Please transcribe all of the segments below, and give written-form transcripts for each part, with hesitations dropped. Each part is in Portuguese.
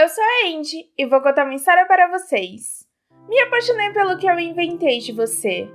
Eu sou a Andy e vou contar uma história para vocês. Me apaixonei pelo que eu inventei de você.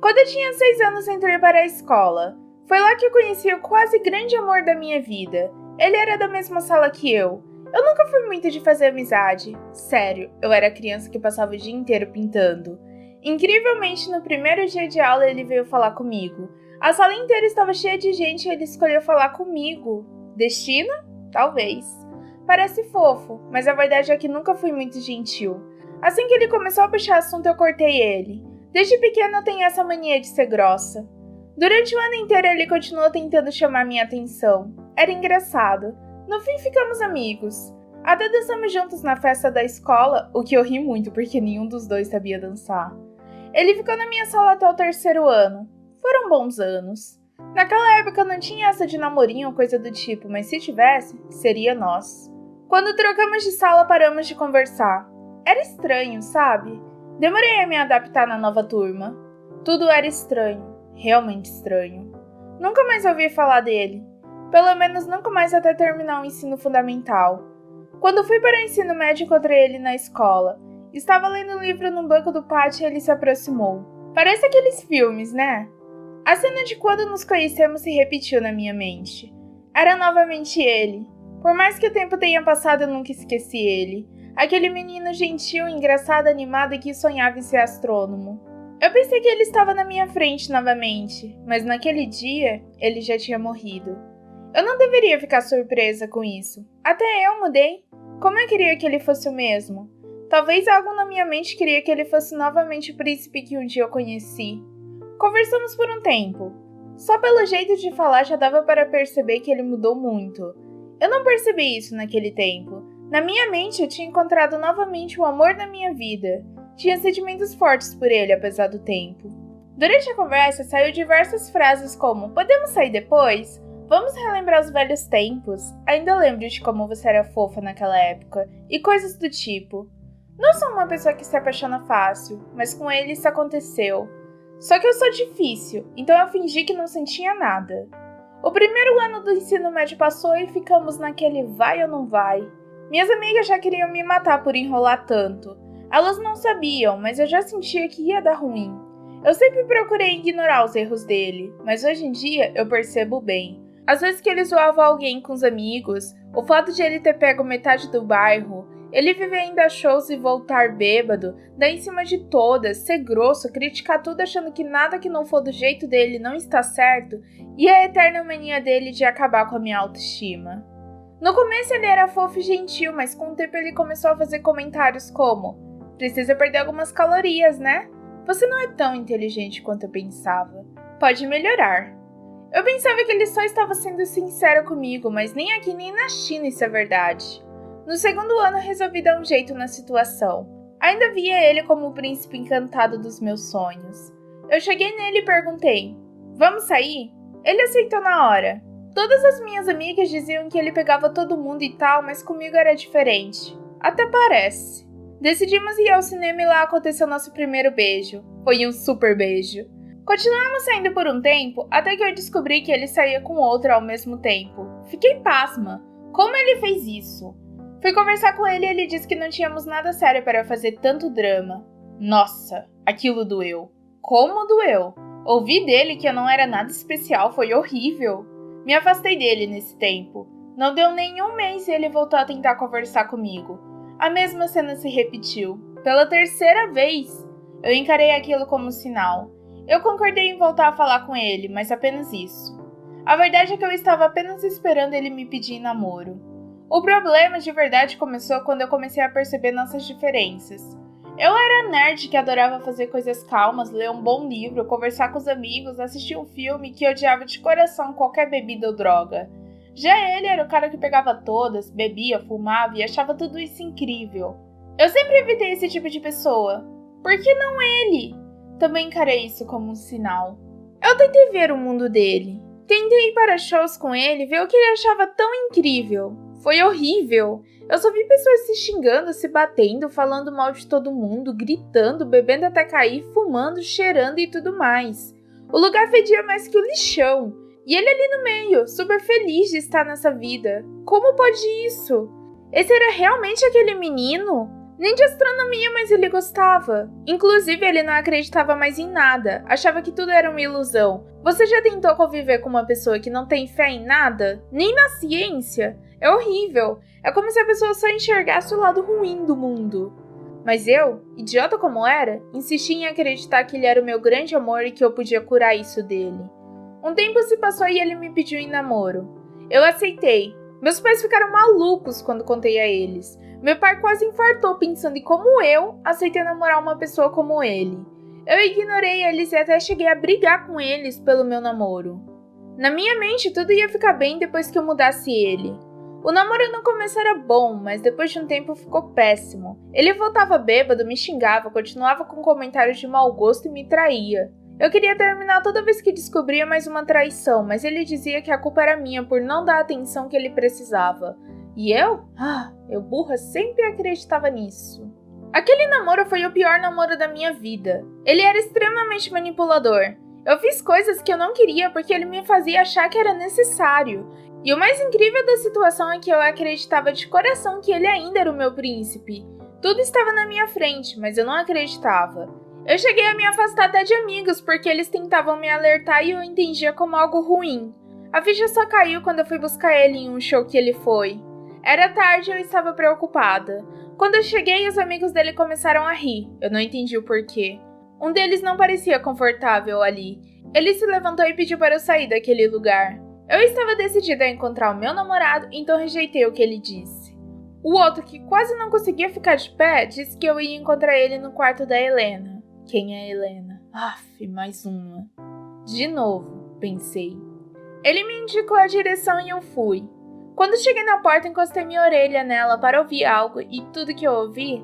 Quando eu tinha 6 anos, entrei para a escola. Foi lá que eu conheci o quase grande amor da minha vida. Ele era da mesma sala que eu. Eu nunca fui muito de fazer amizade. Sério, eu era criança que passava o dia inteiro pintando. Incrivelmente, no primeiro dia de aula, ele veio falar comigo. A sala inteira estava cheia de gente e ele escolheu falar comigo. Destino? Talvez. Parece fofo, mas a verdade é que nunca fui muito gentil. Assim que ele começou a puxar assunto, eu cortei ele. Desde pequeno eu tenho essa mania de ser grossa. Durante o ano inteiro ele continuou tentando chamar minha atenção. Era engraçado. No fim ficamos amigos. Até dançamos juntos na festa da escola, o que eu ri muito porque nenhum dos dois sabia dançar. Ele ficou na minha sala até o 3º ano. Foram bons anos. Naquela época não tinha essa de namorinho ou coisa do tipo, mas se tivesse, seria nós. Quando trocamos de sala, paramos de conversar. Era estranho, sabe? Demorei a me adaptar na nova turma. Tudo era estranho, realmente estranho. Nunca mais ouvi falar dele. Pelo menos nunca mais até terminar o ensino fundamental. Quando fui para o ensino médio, encontrei ele na escola. Estava lendo um livro no banco do pátio e ele se aproximou. Parece aqueles filmes, né? A cena de quando nos conhecemos se repetiu na minha mente. Era novamente ele. Por mais que o tempo tenha passado, eu nunca esqueci ele. Aquele menino gentil, engraçado, animado e que sonhava em ser astrônomo. Eu pensei que ele estava na minha frente novamente, mas naquele dia, ele já tinha morrido. Eu não deveria ficar surpresa com isso. Até eu mudei. Como eu queria que ele fosse o mesmo? Talvez algo na minha mente queria que ele fosse novamente o príncipe que um dia eu conheci. Conversamos por um tempo. Só pelo jeito de falar já dava para perceber que ele mudou muito. Eu não percebi isso naquele tempo. Na minha mente eu tinha encontrado novamente o amor da minha vida. Tinha sentimentos fortes por ele apesar do tempo. Durante a conversa saiu diversas frases como: podemos sair depois? Vamos relembrar os velhos tempos. Ainda lembro de como você era fofa naquela época. E coisas do tipo. Não sou uma pessoa que se apaixona fácil, mas com ele isso aconteceu. Só que eu sou difícil, então eu fingi que não sentia nada. O primeiro ano do ensino médio passou e ficamos naquele vai ou não vai. Minhas amigas já queriam me matar por enrolar tanto. Elas não sabiam, mas eu já sentia que ia dar ruim. Eu sempre procurei ignorar os erros dele, mas hoje em dia eu percebo bem. Às vezes que ele zoava alguém com os amigos, o fato de ele ter pego metade do bairro, ele viver indo a shows e voltar bêbado, dar em cima de todas, ser grosso, criticar tudo achando que nada que não for do jeito dele não está certo, e a eterna mania dele de acabar com a minha autoestima. No começo ele era fofo e gentil, mas com o tempo ele começou a fazer comentários como: precisa perder algumas calorias, né? Você não é tão inteligente quanto eu pensava. Pode melhorar. Eu pensava que ele só estava sendo sincero comigo, mas nem aqui nem na China isso é verdade. No 2º ano resolvi dar um jeito na situação. Ainda via ele como o príncipe encantado dos meus sonhos. Eu cheguei nele e perguntei: vamos sair? Ele aceitou na hora. Todas as minhas amigas diziam que ele pegava todo mundo e tal, mas comigo era diferente. Até parece. Decidimos ir ao cinema e lá aconteceu nosso primeiro beijo. Foi um super beijo. Continuamos saindo por um tempo, até que eu descobri que ele saía com outra ao mesmo tempo. Fiquei pasma. Como ele fez isso? Fui conversar com ele e ele disse que não tínhamos nada sério para fazer tanto drama. Nossa, aquilo doeu. Como doeu? Ouvi dele que eu não era nada especial, foi horrível. Me afastei dele nesse tempo. Não deu nem um mês e ele voltou a tentar conversar comigo. A mesma cena se repetiu. Pela 3ª vez, eu encarei aquilo como um sinal. Eu concordei em voltar a falar com ele, mas apenas isso. A verdade é que eu estava apenas esperando ele me pedir em namoro. O problema de verdade começou quando eu comecei a perceber nossas diferenças. Eu era nerd que adorava fazer coisas calmas, ler um bom livro, conversar com os amigos, assistir um filme que odiava de coração qualquer bebida ou droga. Já ele era o cara que pegava todas, bebia, fumava e achava tudo isso incrível. Eu sempre evitei esse tipo de pessoa. Por que não ele? Também encarei isso como um sinal. Eu tentei ver o mundo dele. Tentei ir para shows com ele e ver o que ele achava tão incrível. Foi horrível. Eu só vi pessoas se xingando, se batendo, falando mal de todo mundo, gritando, bebendo até cair, fumando, cheirando e tudo mais. O lugar fedia mais que o lixão. E ele ali no meio, super feliz de estar nessa vida. Como pode isso? Esse era realmente aquele menino? Nem de astronomia, mas ele gostava. Inclusive, ele não acreditava mais em nada, achava que tudo era uma ilusão. Você já tentou conviver com uma pessoa que não tem fé em nada? Nem na ciência? É horrível. É como se a pessoa só enxergasse o lado ruim do mundo. Mas eu, idiota como era, insisti em acreditar que ele era o meu grande amor e que eu podia curar isso dele. Um tempo se passou e ele me pediu em namoro. Eu aceitei. Meus pais ficaram malucos quando contei a eles. Meu pai quase infartou pensando em como eu aceitei namorar uma pessoa como ele. Eu ignorei eles e até cheguei a brigar com eles pelo meu namoro. Na minha mente, tudo ia ficar bem depois que eu mudasse ele. O namoro no começo era bom, mas depois de um tempo ficou péssimo. Ele voltava bêbado, me xingava, continuava com comentários de mau gosto e me traía. Eu queria terminar toda vez que descobria mais uma traição, mas ele dizia que a culpa era minha por não dar a atenção que ele precisava. E eu? Eu burra sempre acreditava nisso. Aquele namoro foi o pior namoro da minha vida. Ele era extremamente manipulador. Eu fiz coisas que eu não queria porque ele me fazia achar que era necessário. E o mais incrível da situação é que eu acreditava de coração que ele ainda era o meu príncipe. Tudo estava na minha frente, mas eu não acreditava. Eu cheguei a me afastar até de amigos porque eles tentavam me alertar e eu entendia como algo ruim. A ficha só caiu quando eu fui buscar ele em um show que ele foi. Era tarde e eu estava preocupada. Quando eu cheguei, os amigos dele começaram a rir. Eu não entendi o porquê. Um deles não parecia confortável ali. Ele se levantou e pediu para eu sair daquele lugar. Eu estava decidida a encontrar o meu namorado, então rejeitei o que ele disse. O outro, que quase não conseguia ficar de pé, disse que eu ia encontrar ele no quarto da Helena. Quem é Helena? Mais uma. De novo, pensei. Ele me indicou a direção e eu fui. Quando cheguei na porta, encostei minha orelha nela para ouvir algo e tudo que eu ouvi...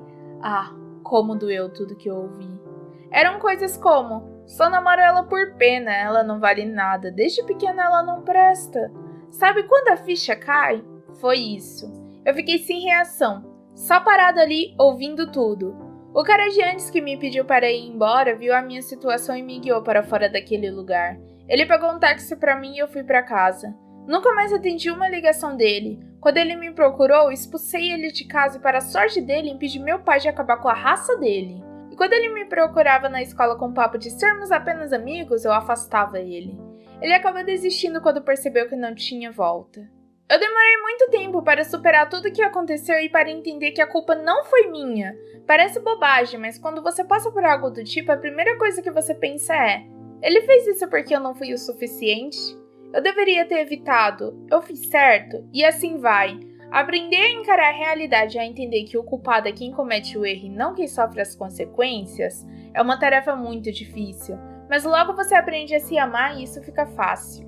como doeu tudo que eu ouvi. Eram coisas como: só namoro ela por pena, ela não vale nada, desde pequena ela não presta. Sabe quando a ficha cai? Foi isso. Eu fiquei sem reação, só parada ali, ouvindo tudo. O cara de antes que me pediu para ir embora viu a minha situação e me guiou para fora daquele lugar. Ele pagou um táxi para mim e eu fui para casa. Nunca mais atendi uma ligação dele. Quando ele me procurou, expulsei ele de casa e, para a sorte dele, impedi meu pai de acabar com a raça dele. E quando ele me procurava na escola com o papo de sermos apenas amigos, eu afastava ele. Ele acabou desistindo quando percebeu que não tinha volta. Eu demorei muito tempo para superar tudo o que aconteceu e para entender que a culpa não foi minha. Parece bobagem, mas quando você passa por algo do tipo, a primeira coisa que você pensa é: ele fez isso porque eu não fui o suficiente? Eu deveria ter evitado, eu fiz certo, e assim vai. Aprender a encarar a realidade e a entender que o culpado é quem comete o erro e não quem sofre as consequências é uma tarefa muito difícil, mas logo você aprende a se amar e isso fica fácil.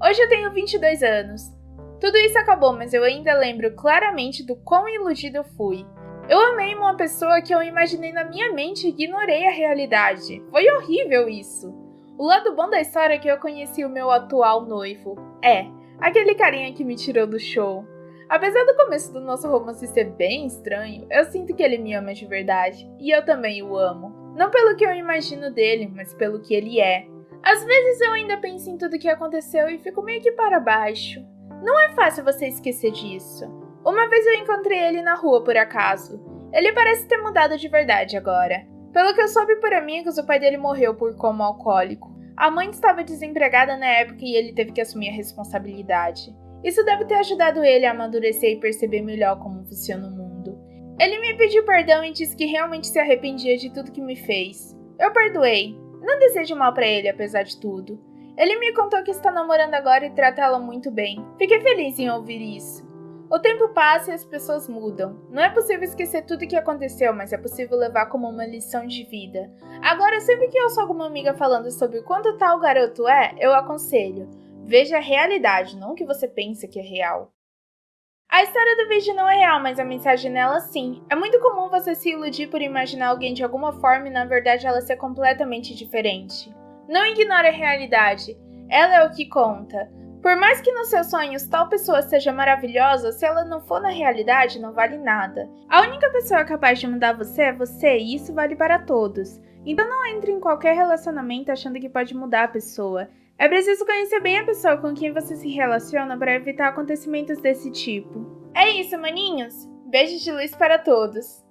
Hoje eu tenho 22 anos. Tudo isso acabou, mas eu ainda lembro claramente do quão iludida eu fui. Eu amei uma pessoa que eu imaginei na minha mente e ignorei a realidade. Foi horrível isso. O lado bom da história é que eu conheci o meu atual noivo. Aquele carinha que me tirou do show. Apesar do começo do nosso romance ser bem estranho, eu sinto que ele me ama de verdade. E eu também o amo. Não pelo que eu imagino dele, mas pelo que ele é. Às vezes eu ainda penso em tudo que aconteceu e fico meio que para baixo. Não é fácil você esquecer disso. Uma vez eu encontrei ele na rua por acaso. Ele parece ter mudado de verdade agora. Pelo que eu soube por amigos, o pai dele morreu por coma alcoólico. A mãe estava desempregada na época e ele teve que assumir a responsabilidade. Isso deve ter ajudado ele a amadurecer e perceber melhor como funciona o mundo. Ele me pediu perdão e disse que realmente se arrependia de tudo que me fez. Eu perdoei. Não desejo mal pra ele, apesar de tudo. Ele me contou que está namorando agora e trata ela muito bem. Fiquei feliz em ouvir isso. O tempo passa e as pessoas mudam. Não é possível esquecer tudo o que aconteceu, mas é possível levar como uma lição de vida. Agora, sempre que eu ouço alguma amiga falando sobre o quanto tal garoto é, eu aconselho: veja a realidade, não o que você pensa que é real. A história do vídeo não é real, mas a mensagem nela sim. É muito comum você se iludir por imaginar alguém de alguma forma e na verdade ela ser completamente diferente. Não ignore a realidade, ela é o que conta. Por mais que nos seus sonhos tal pessoa seja maravilhosa, se ela não for na realidade, não vale nada. A única pessoa capaz de mudar você é você, e isso vale para todos. Então não entre em qualquer relacionamento achando que pode mudar a pessoa. É preciso conhecer bem a pessoa com quem você se relaciona para evitar acontecimentos desse tipo. É isso, maninhos! beijos de luz para todos!